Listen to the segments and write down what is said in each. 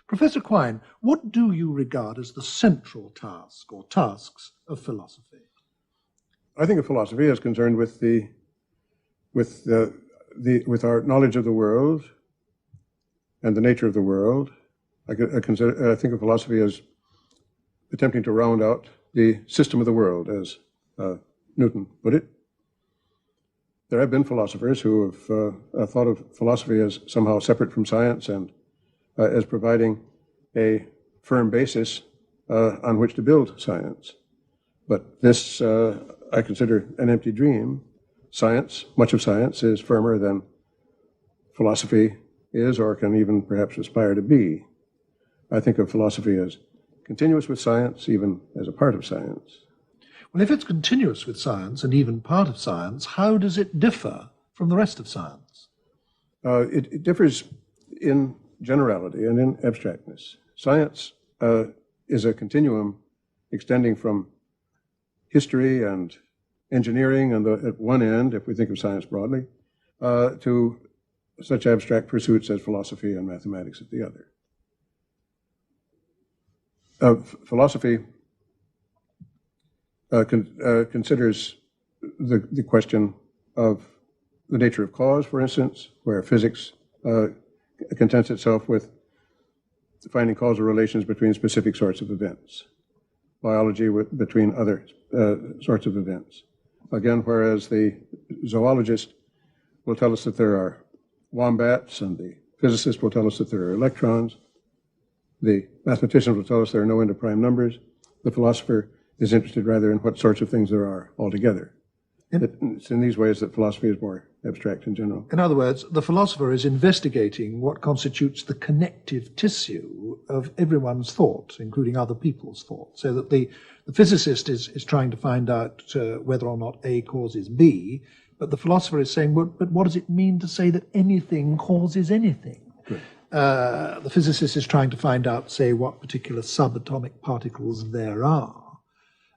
Professor Quine, what do you regard as the central task or tasks of philosophy? I think of philosophy as concerned with our knowledge of the world and the nature of the world. I think of philosophy as attempting to round out the system of the world, as Newton put it. There have been philosophers who have thought of philosophy as somehow separate from science and as providing a firm basis on which to build science. But this I consider an empty dream. Science, much of science, is firmer than philosophy is or can even perhaps aspire to be. I think of philosophy as continuous with science, even as a part of science. Well, if it's continuous with science and even part of science, how does it differ from the rest of science? It differs in generality and in abstractness. Science is a continuum extending from history and engineering at one end, if we think of science broadly, to such abstract pursuits as philosophy and mathematics at the other. Philosophy considers the question of the nature of cause, for instance, where physics contents itself with finding causal relations between specific sorts of events, biology between other sorts of events. Again, whereas the zoologist will tell us that there are wombats, and the physicist will tell us that there are electrons, the mathematician will tell us there are no end-of-prime numbers, the philosopher is interested rather in what sorts of things there are altogether. It's in these ways that philosophy is more abstract in general. In other words, the philosopher is investigating what constitutes the connective tissue of everyone's thought, including other people's thought, so that the physicist is trying to find out whether or not A causes B, but the philosopher is saying, but what does it mean to say that anything causes anything? Good. The physicist is trying to find out, say, what particular subatomic particles there are.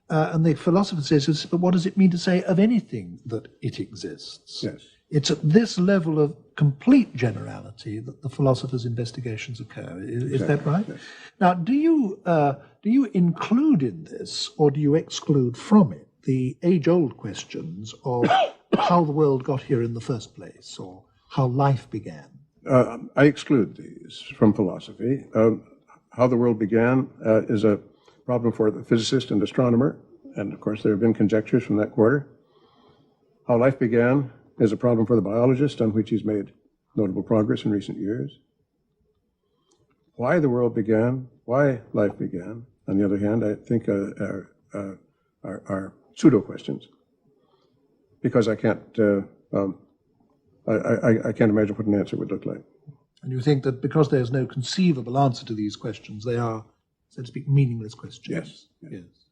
And the philosopher says, but what does it mean to say of anything that it exists? Yes. It's at this level of complete generality that the philosopher's investigations occur. Is that right? Yes. Now, do you include in this, or do you exclude from it, the age-old questions of how the world got here in the first place, or how life began? I exclude these from philosophy. How the world began is a problem for the physicist and astronomer, and of course there have been conjectures from that quarter. How life began is a problem for the biologist, on which he's made notable progress in recent years. Why the world began, why life began, on the other hand, I think are pseudo questions, because I can't imagine what an answer would look like. And you think that because there's no conceivable answer to these questions, they are, so to speak, meaningless questions? Yes. Yes.